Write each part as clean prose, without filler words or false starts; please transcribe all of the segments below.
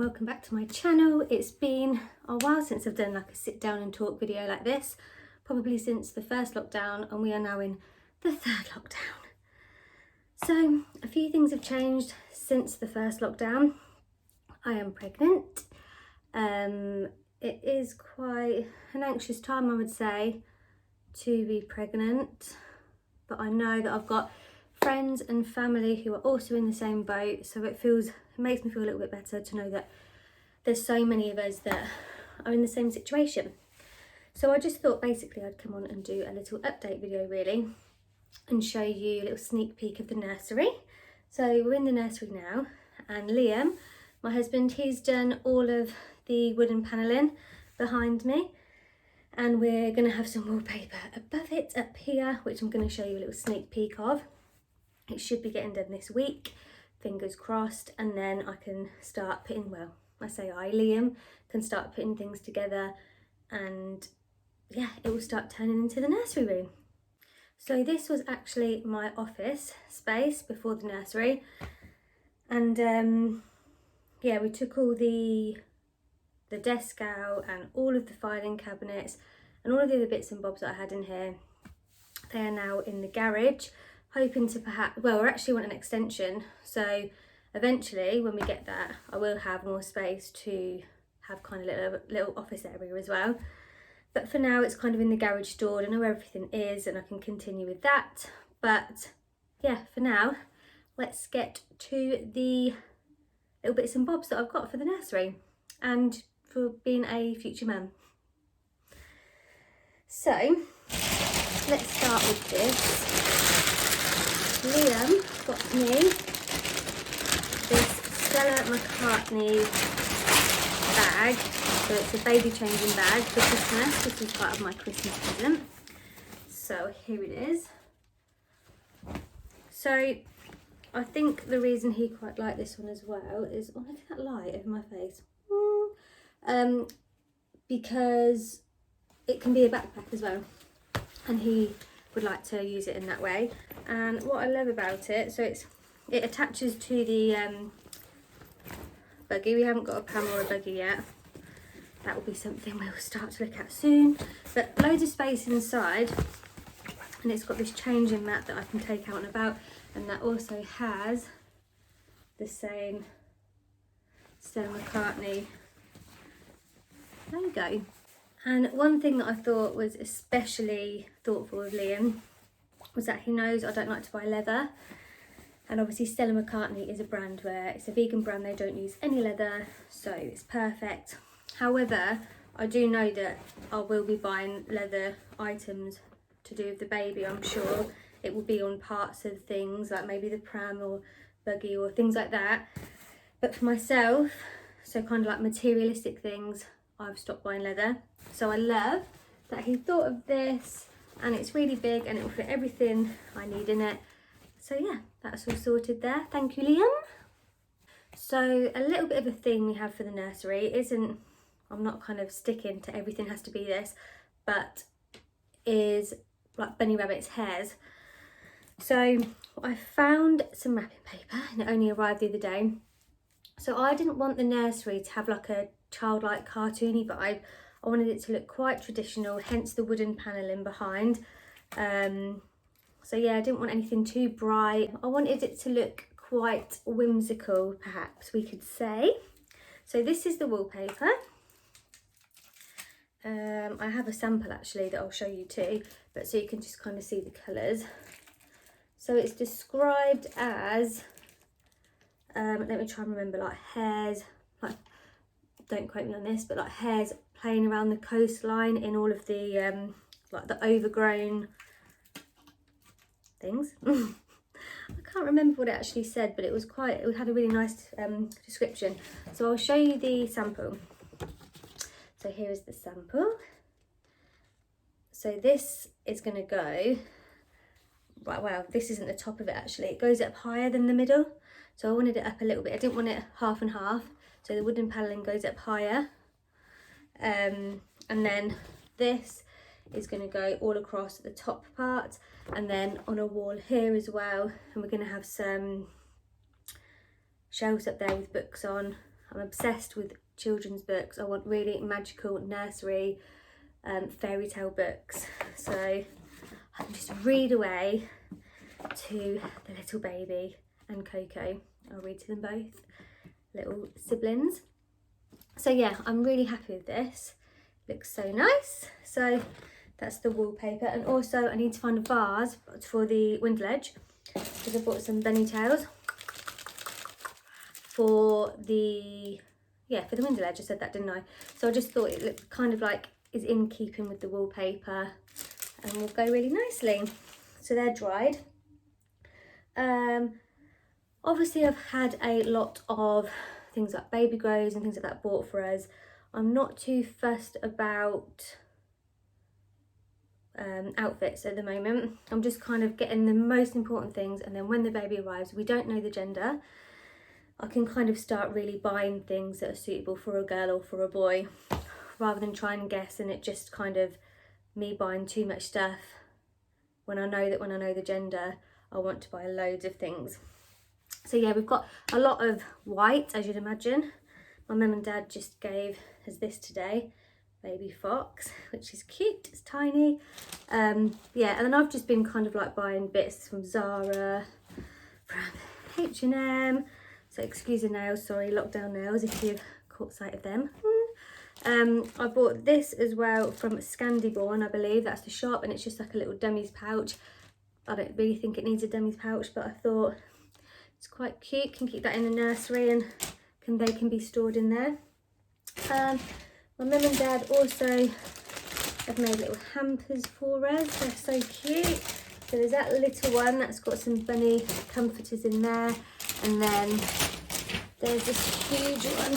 welcome back to my channel. It's been a while since I've done like a sit down and talk video like this, probably since the first lockdown, and we are now in the third lockdown. So a few things have changed since the first lockdown. I am pregnant. It is quite an anxious time, I would say, to be pregnant, but I know that I've got friends and family who are also in the same boat, so it makes me feel a little bit better to know that there's so many of us that are in the same situation. So I just thought basically I'd come on and do a little update video really and show you a little sneak peek of the nursery. So we're in the nursery now, and Liam, my husband, he's done all of the wooden panelling behind me, and we're going to have some wallpaper above it up here, which I'm going to show you a little sneak peek of. It should be getting done this week, fingers crossed, and then I can start putting, well, Liam can start putting things together, and yeah, it will start turning into the nursery room. So this was actually my office space before the nursery, and yeah, we took all the desk out and all of the filing cabinets and all of the other bits and bobs that I had in here. They are now in the garage, hoping to we actually want an extension, so eventually when we get that I will have more space to have kind of little office area as well. But for now it's kind of in the garage stored. I know where everything is and I can continue with that. But yeah, for now let's get to the little bits and bobs that I've got for the nursery and for being a future mum. So let's start with this. Liam got me this Stella McCartney bag. So it's a baby changing bag for Christmas. This is part of my Christmas present. So here it is. So I think the reason he quite liked this one as well is, oh, look at that light over my face. Because it can be a backpack as well, and he would like to use it in that way. And what I love about it, so it attaches to the buggy. We haven't got a pram or a buggy yet. That will be something we'll start to look at soon. But loads of space inside, and it's got this changing mat that I can take out and about, and that also has the same Stella McCartney logo. And one thing that I thought was especially thoughtful of Liam was that he knows I don't like to buy leather, and obviously Stella McCartney is a brand where it's a vegan brand, they don't use any leather, so it's perfect. However, I do know that I will be buying leather items to do with the baby. I'm sure it will be on parts of things like maybe the pram or buggy or things like that. But for myself, so kind of like materialistic things, I've stopped buying leather. So I love that he thought of this, and it's really big and it will fit everything I need in it. So yeah, that's all sorted there. Thank you, Liam. So a little bit of a theme we have for the nursery isn't, I'm not kind of sticking to everything has to be this, but is like bunny rabbit's hairs. So I found some wrapping paper and it only arrived the other day. So I didn't want the nursery to have like a childlike cartoony vibe. I wanted it to look quite traditional, hence the wooden panelling behind. So yeah, I didn't want anything too bright. I wanted it to look quite whimsical, perhaps we could say. So this is the wallpaper. I have a sample actually that I'll show you too, but so you can just kind of see the colours. So it's described as, let me try and remember, like hares, like, don't quote me on this, but like hares playing around the coastline in all of the like the overgrown things. I can't remember what it actually said, but it had a really nice description. So I'll show you the sample. So here is the sample. So this is going to go, right, wow, this isn't the top of it actually. It goes up higher than the middle. So I wanted it up a little bit. I didn't want it half and half. So the wooden panelling goes up higher. And then this is going to go all across the top part and then on a wall here as well. And we're going to have some shelves up there with books on. I'm obsessed with children's books. I want really magical nursery fairy tale books, so I can just read away to the little baby and Coco. I'll read to them both, little siblings. So yeah, I'm really happy with this. Looks so nice. So that's the wallpaper, and also I need to find a vase for the window ledge because I bought some bunny tails for the window ledge. I said that, didn't I? So I just thought it looked kind of like is in keeping with the wallpaper and will go really nicely. So they're dried. Obviously I've had a lot of things like baby grows and things like that bought for us. I'm not too fussed about outfits at the moment. I'm just kind of getting the most important things, and then when the baby arrives, we don't know the gender, I can kind of start really buying things that are suitable for a girl or for a boy, rather than trying and guess and it just kind of me buying too much stuff when I know the gender, I want to buy loads of things. So yeah, we've got a lot of white, as you'd imagine. My mum and dad just gave us this today, baby fox, which is cute, it's tiny. Yeah, and then I've just been kind of like buying bits from Zara, from H&M. So excuse the nails, sorry, lockdown nails, if you've caught sight of them. I bought this as well from Scandibon, I believe, that's the shop, and it's just like a little dummy's pouch. I don't really think it needs a dummy's pouch, but I thought it's quite cute, can keep that in the nursery and they can be stored in there. My mum and dad also have made little hampers for us, they're so cute. So there's that little one that's got some bunny comforters in there, and then there's this huge one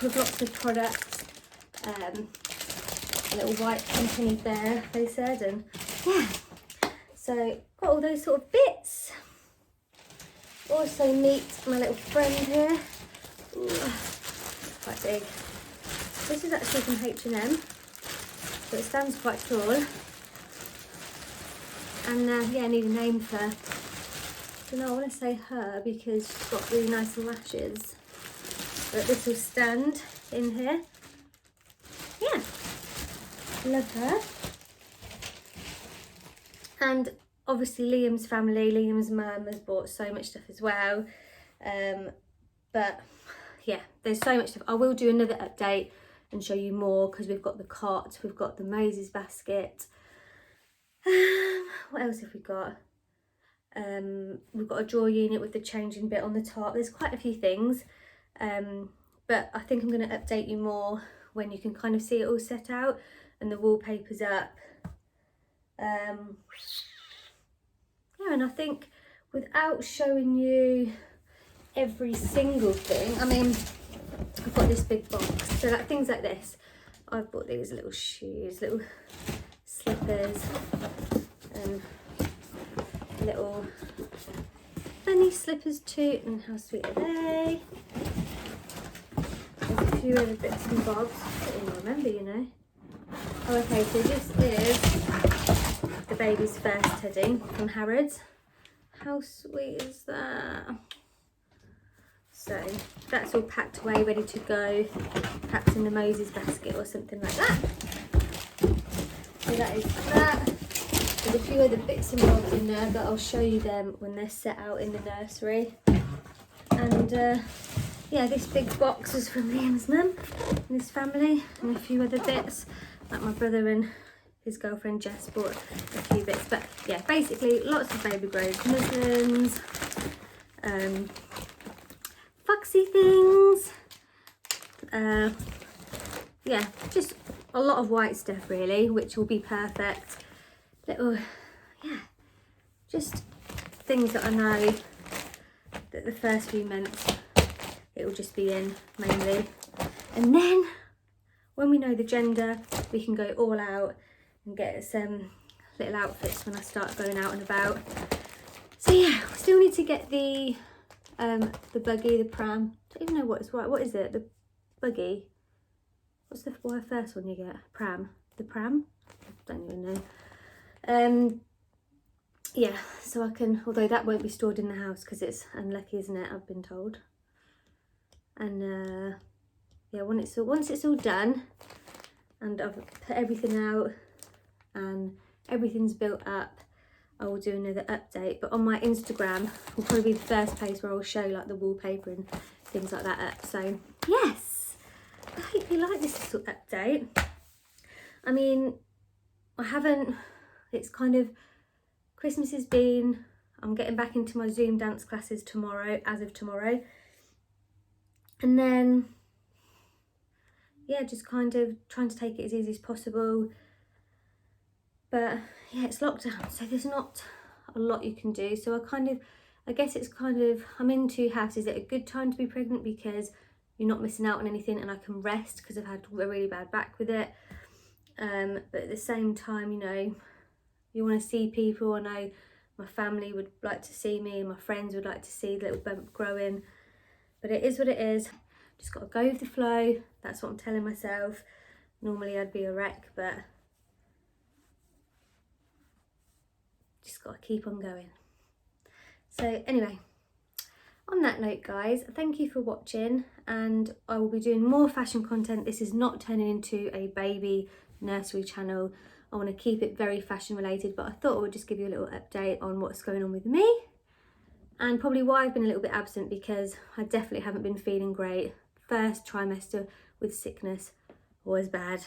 with lots of products, a little white company bear, they said, and yeah, so got all those sort of bits. Also meet my little friend here. Ooh, quite big. This is actually from H&M, so it stands quite tall. And yeah, I need a name for her. So now I want to say her because she's got really nice lashes. But this will stand in here. Yeah, love her. And obviously Liam's family, Liam's mum has bought so much stuff as well. But yeah, there's so much stuff. I will do another update and show you more because we've got the cot, we've got the Moses basket. What else have we got? We've got a drawer unit with the changing bit on the top. There's quite a few things, but I think I'm going to update you more when you can kind of see it all set out and the wallpaper's up. Yeah, and I think without showing you every single thing, I mean, I've got this big box, so like things like this, I've bought these little shoes, little slippers, and little bunny slippers too, and how sweet are they? There's a few other bits and bobs, I don't even remember, you know. Oh, okay, so this is the baby's first teddy from Harrods. How sweet is that? So that's all packed away, ready to go, perhaps in the Moses basket or something like that. So that is that. There's a few other bits and bobs in there, but I'll show you them when they're set out in the nursery. And yeah, this big box is from Liam's mum and his family, and a few other bits, like my brother and his girlfriend Jess bought a few bits. But yeah, basically lots of baby grows, muslins, foxy things, yeah, just a lot of white stuff really, which will be perfect. Little, yeah, just things that I know that the first few months it will just be in mainly, and then when we know the gender we can go all out and get some little outfits when I start going out and about. So yeah, we still need to get the buggy, the pram. I don't even know what it's right. What is it? The buggy. What's the first one you get? Pram. The pram? I don't even know. Yeah, so I can, although that won't be stored in the house because it's unlucky, isn't it? I've been told. And yeah, once it's all done and I've put everything out and everything's built up, I will do another update. But on my Instagram will probably be the first place where I'll show like the wallpaper and things like that up. So yes, I hope you like this little update. I mean, it's kind of, Christmas has been, I'm getting back into my Zoom dance classes tomorrow, as of tomorrow. And then, yeah, just kind of trying to take it as easy as possible. But yeah, it's lockdown, so there's not a lot you can do. So I guess it's kind of, I'm in two halves. Is it a good time to be pregnant because you're not missing out on anything and I can rest because I've had a really bad back with it. But at the same time, you know, you want to see people. I know my family would like to see me and my friends would like to see the little bump growing. But it is what it is. Just got to go with the flow. That's what I'm telling myself. Normally I'd be a wreck, but just got to keep on going. So anyway, on that note, guys, thank you for watching, and I will be doing more fashion content. This is not turning into a baby nursery channel. I want to keep it very fashion related, but I thought I would just give you a little update on what's going on with me and probably why I've been a little bit absent, because I definitely haven't been feeling great. First trimester with sickness was bad.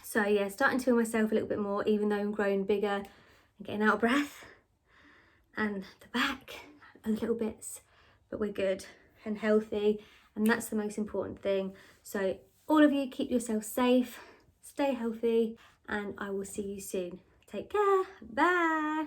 So yeah, starting to feel myself a little bit more, even though I'm growing bigger and getting out of breath, and the back a little bits, but we're good and healthy, and that's the most important thing. So all of you, keep yourself safe, stay healthy, and I will see you soon. Take care. Bye.